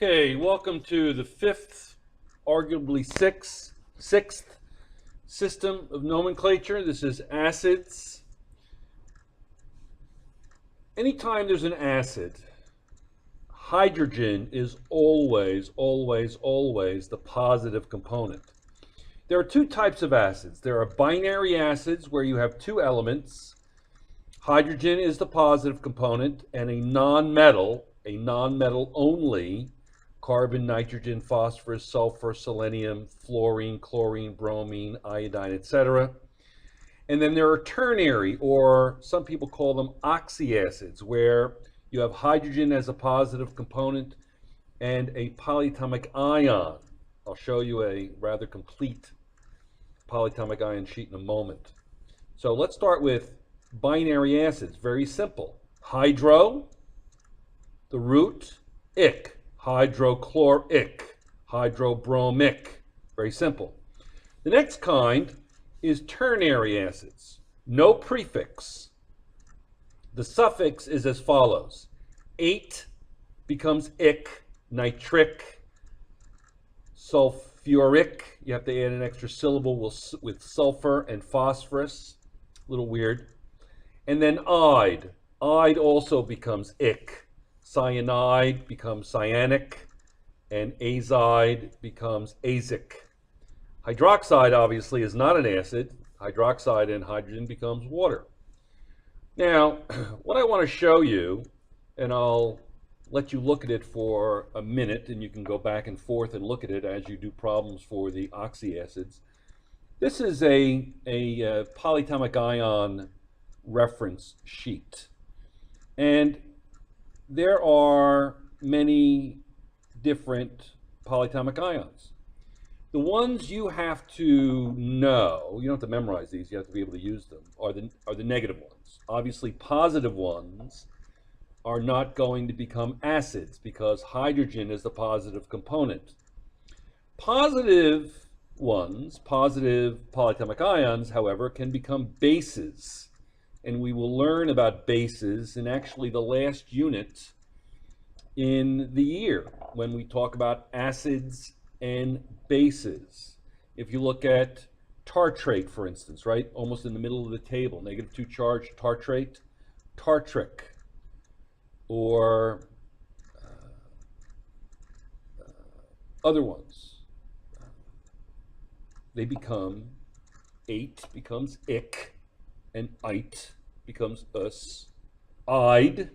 Okay, welcome to the fifth, arguably sixth system of nomenclature. This is acids. Anytime there's an acid, hydrogen is always the positive component. There are two types of acids. There are binary acids where you have two elements. Hydrogen is the positive component, and a non-metal only, carbon, nitrogen, phosphorus, sulfur, selenium, fluorine, chlorine, bromine, iodine, etc. And then there are ternary, or some people call them oxyacids, where you have hydrogen as a positive component and a polyatomic ion. I'll show you a rather complete polyatomic ion sheet in a moment. So let's start with binary acids. Very simple. Hydro, the root, ic, hydrochloric, hydrobromic. Very simple. The next kind is ternary acids. No prefix. The suffix is as follows. Ate becomes ic, nitric, sulfuric. You have to add an extra syllable with sulfur and phosphorus. A little weird. And then ide. Ide also becomes ic. Cyanide becomes cyanic, and azide becomes azic. Hydroxide obviously is not an acid. Hydroxide and hydrogen becomes water. Now, what I want to show you, and I'll let you look at it for a minute, and you can go back and forth and look at it as you do problems for the oxyacids. This is a polyatomic ion reference sheet. And there are many different polyatomic ions. The ones you have to know, you don't have to memorize these, you have to be able to use them, are the negative ones. Obviously, positive ones are not going to become acids because hydrogen is the positive component. Positive ones, positive polyatomic ions, however, can become bases. And we will learn about bases in actually the last unit in the year when we talk about acids and bases. If you look at tartrate, for instance, right, almost in the middle of the table, -2 charge tartrate, tartric, or other ones. They become, ate becomes ic, and ite becomes us. Ide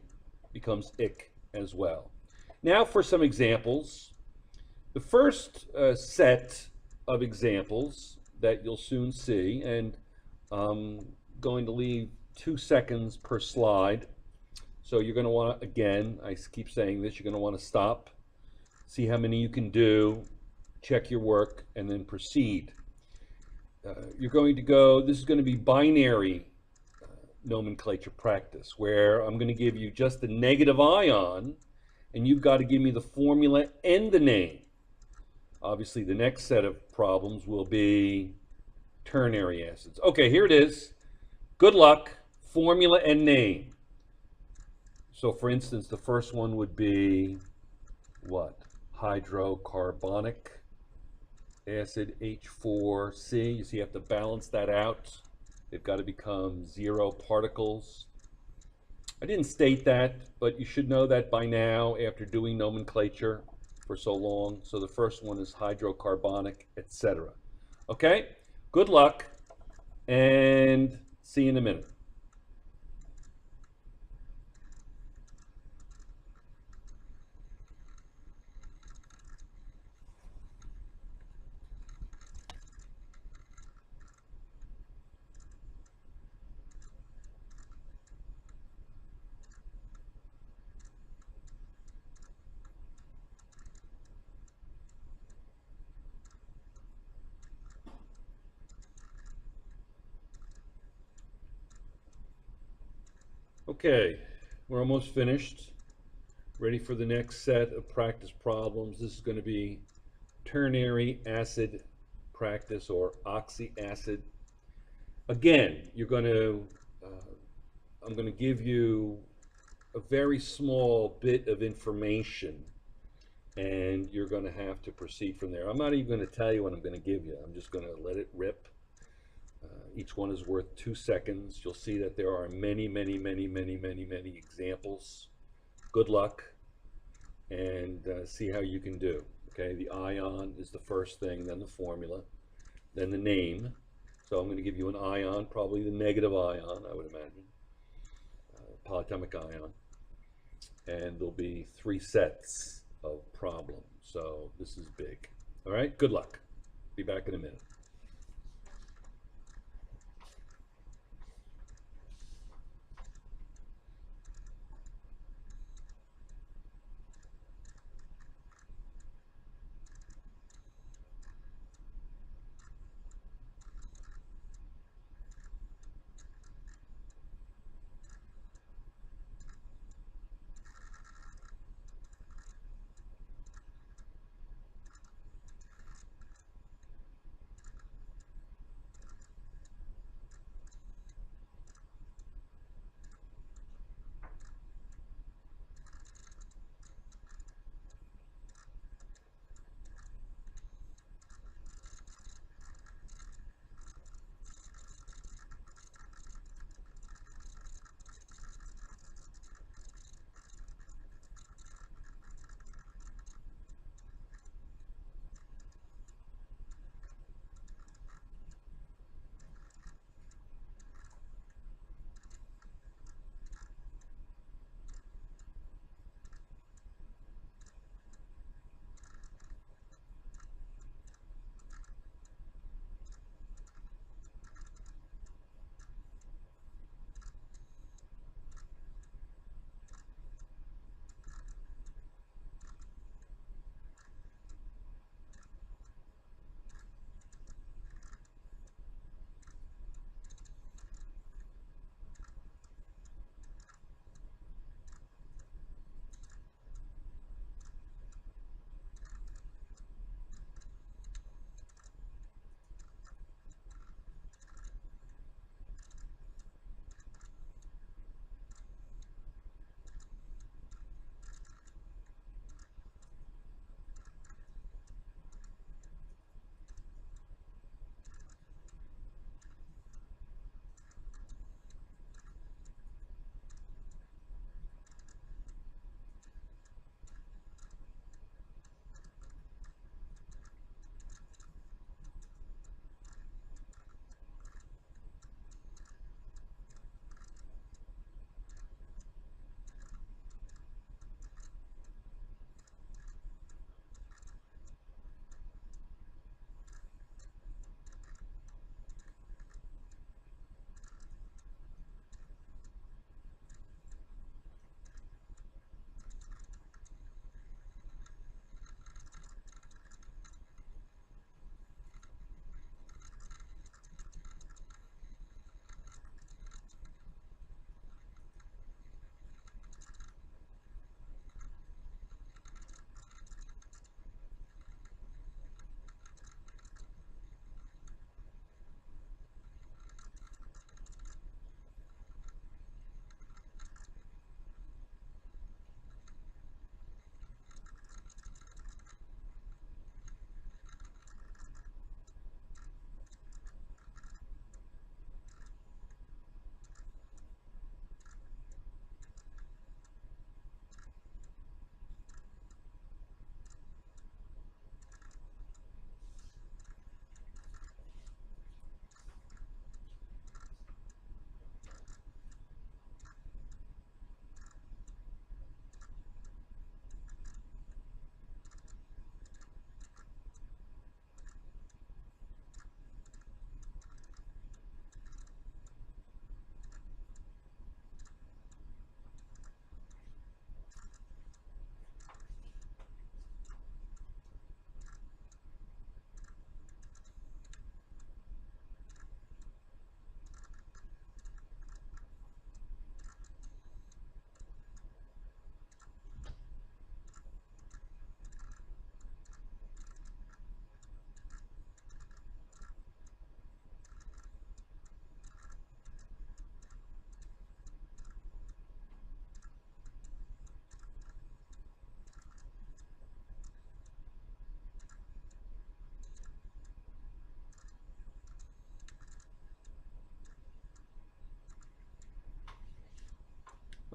becomes ic as well. Now for some examples. The first set of examples that you'll soon see, and I'm going to leave 2 seconds per slide. So you're going to want to, again, I keep saying this, you're going to want to stop, see how many you can do, check your work, and then proceed. You're going to go, this is going to be binary nomenclature practice, where I'm going to give you just the negative ion, and you've got to give me the formula and the name. Obviously, the next set of problems will be ternary acids. Okay, here it is. Good luck. Formula and name. So, for instance, the first one would be what? Hydrocarbonic acid, H4C. You see, you have to balance that out. They've got to become 0 particles. I didn't state that, but you should know that by now after doing nomenclature for so long. So the first one is hydrocarbonic, etc. Okay? Good luck, and see you in a minute. Okay, we're almost finished. Ready for the next set of practice problems. This is going to be ternary acid practice, or oxyacid. Again, you're going to, I'm going to give you a very small bit of information and you're going to have to proceed from there. I'm not even going to tell you what I'm going to give you. I'm just going to let it rip. Each one is worth 2 seconds. You'll see that there are many, many, many, many, many, many examples. Good luck, and see how you can do. Okay, the ion is the first thing, then the formula, then the name. So I'm going to give you an ion, probably the negative ion, I would imagine, polyatomic ion. And there'll be 3 sets of problems. So this is big. All right, good luck. Be back in a minute.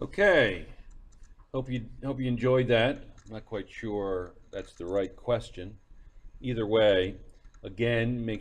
Okay, hope you enjoyed that. I'm not quite sure that's the right question. Either way, again, make